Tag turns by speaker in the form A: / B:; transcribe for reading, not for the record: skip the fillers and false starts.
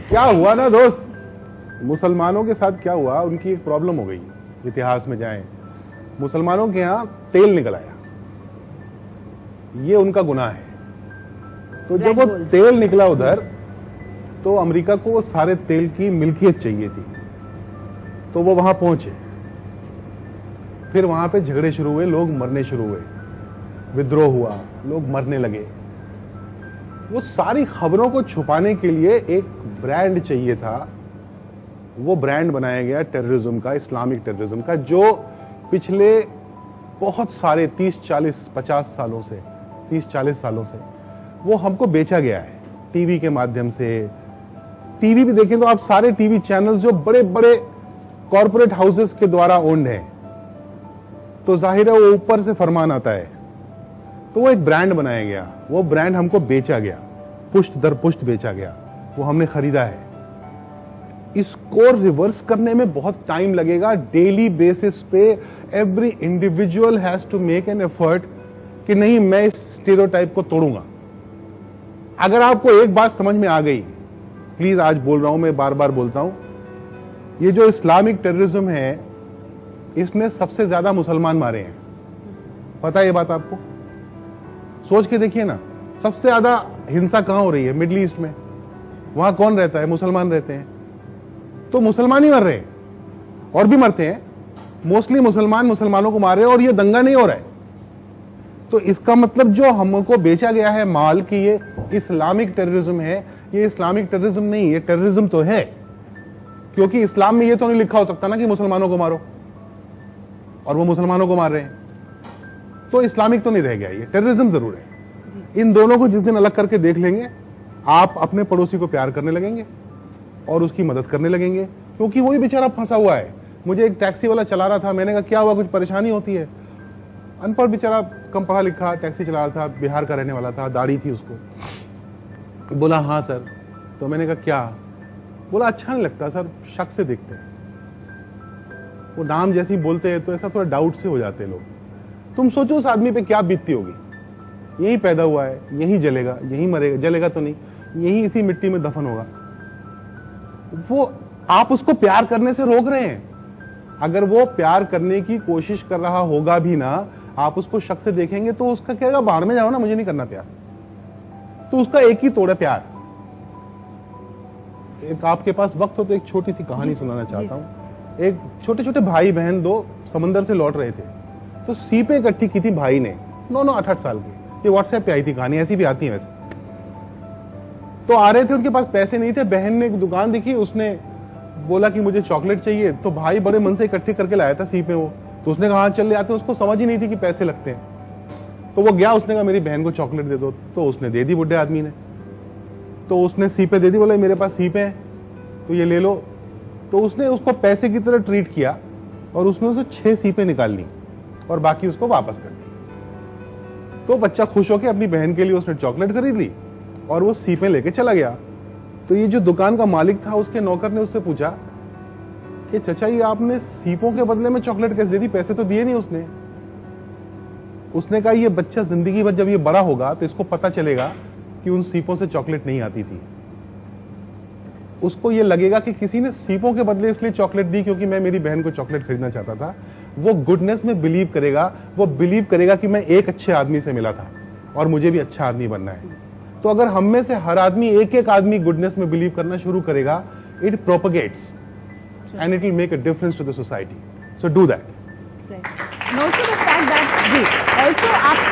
A: क्या हुआ ना दोस्त, मुसलमानों के साथ क्या हुआ, उनकी एक प्रॉब्लम हो गई। इतिहास में जाएं, मुसलमानों के यहां तेल निकल आया, ये उनका गुनाह है। तो जब वो तेल निकला उधर, तो अमेरिका को वो सारे तेल की मिल्कियत चाहिए थी, तो वो वहां पहुंचे। फिर वहां पे झगड़े शुरू हुए, लोग मरने शुरू हुए, विद्रोह हुआ, लोग मरने लगे। वो सारी खबरों को छुपाने के लिए एक ब्रांड चाहिए था। वो ब्रांड बनाया गया टेररिज्म का, इस्लामिक टेररिज्म का, जो पिछले बहुत सारे 30-40-50 सालों से, 30-40 सालों से वो हमको बेचा गया है टीवी के माध्यम से। टीवी भी देखें तो आप सारे टीवी चैनल्स जो बड़े बड़े कॉरपोरेट हाउसेस के द्वारा ओन्ड है, तो जाहिर है वो ऊपर से फरमान आता है। तो वो एक ब्रांड बनाया गया, वो ब्रांड हमको बेचा गया, पुष्ट दर पुष्ट बेचा गया, वो हमने खरीदा है। इसको रिवर्स करने में बहुत टाइम लगेगा। डेली बेसिस पे every individual has to make an effort कि नहीं, मैं इस स्टीरियोटाइप को तोड़ूंगा। अगर आपको एक बात समझ में आ गई, प्लीज आज बोल रहा हूं, मैं बार बार बोलता हूं, ये जो इस्लामिक टेररिज्म है, इसने सबसे ज्यादा मुसलमान मारे हैं। पता है ये बात आपको? सोच के देखिए ना, सबसे ज्यादा हिंसा कहां हो रही है? मिडिल ईस्ट में। वहां कौन रहता है? मुसलमान रहते हैं। तो मुसलमान ही मर रहे हैं, और भी मरते हैं, मोस्टली मुसलमान मुसलमानों को मार रहे हैं, और ये दंगा नहीं हो रहा है। तो इसका मतलब जो हमको बेचा गया है माल कि ये इस्लामिक टेररिज्म है, ये इस्लामिक टेररिज्म नहीं, ये टेररिज्म तो है। क्योंकि इस्लाम में ये तो नहीं लिखा हो सकता ना कि मुसलमानों को मारो, और वो मुसलमानों को मार रहे हैं। तो इस्लामिक तो नहीं रह गया, ये टेररिज्म जरूर है। इन दोनों को जिस दिन अलग करके देख लेंगे, आप अपने पड़ोसी को प्यार करने लगेंगे और उसकी मदद करने लगेंगे, क्योंकि वही बेचारा फंसा हुआ है। मुझे एक टैक्सी वाला चला रहा था, मैंने कहा क्या हुआ, कुछ परेशानी होती है? अनपढ़ बेचारा, कम पढ़ा लिखा, टैक्सी चला रहा था, बिहार का रहने वाला था, दाढ़ी थी उसको। बोला हाँ सर। तो मैंने कहा क्या? बोला अच्छा नहीं लगता सर, शक से देखते हैं, वो नाम जैसी बोलते हैं तो ऐसा थोड़ा डाउट से हो जाते हैं लोग। तुम सोचो उस आदमी पे क्या बीतती होगी। यही पैदा हुआ है, यही जलेगा, यही मरेगा, जलेगा तो नहीं, यही इसी मिट्टी में दफन होगा। वो आप उसको प्यार करने से रोक रहे हैं। अगर वो प्यार करने की कोशिश कर रहा होगा भी ना, आप उसको शक से देखेंगे तो उसका कहेगा बाहर में जाओ ना, मुझे नहीं करना प्यार। तो उसका एक ही तोड़ है, प्यार। एक आपके पास वक्त हो तो एक छोटी सी कहानी सुनाना चाहता हूं। एक छोटे छोटे भाई बहन दो समंदर से लौट रहे थे, तो सीपें इकट्ठी की थी भाई ने, 9-9 8-8 साल की। ये व्हाट्सएप पे आई थी कहानी, ऐसी भी आती है वैसे। तो आ रहे थे, उनके पास पैसे नहीं थे। बहन ने एक दुकान दिखी, उसने बोला कि मुझे चॉकलेट चाहिए, तो भाई बड़े मन से इकट्ठी करके लाया था सीपें वो। तो उसने कहा हाँ चल ले आते हैं। उसको समझ ही नहीं थी कि पैसे लगते हैं। तो वो गया, उसने कहा मेरी बहन को चॉकलेट दे दो, तो उसने दे दी बुढ़े आदमी ने। तो उसने सीपें दे दी, बोले मेरे पास सीपें हैं तो ये ले लो। तो उसने उसको पैसे की तरह ट्रीट किया, और उसने उसे 6 सीपें निकाल ली और बाकी उसको वापस कर दी। तो बच्चा खुश होकर अपनी बहन के लिए उसने चॉकलेट खरीद ली और वो सीपें लेके चला गया। तो ये जो दुकान का मालिक था, उसके नौकर ने उससे पूछा कि चचा ये आपने सीपों के बदले में चॉकलेट कैसे दे दी, पैसे तो दिए नहीं उसने। उसने कहा ये बच्चा जिंदगी भर जब ये बड़ा होगा तो इसको पता चलेगा कि उन सीपों से चॉकलेट नहीं आती थी। उसको ये लगेगा कि किसी ने सीपों के बदले इसलिए चॉकलेट दी क्योंकि मैं मेरी बहन को चॉकलेट खरीदना चाहता था। वो गुडनेस में बिलीव करेगा, वो बिलीव करेगा कि मैं एक अच्छे आदमी से मिला था और मुझे भी अच्छा आदमी बनना है। तो अगर हम में से हर आदमी, एक एक आदमी गुडनेस में बिलीव करना शुरू करेगा, it propagates and it will make a difference to the society. So do that.
B: Also the fact that, also आप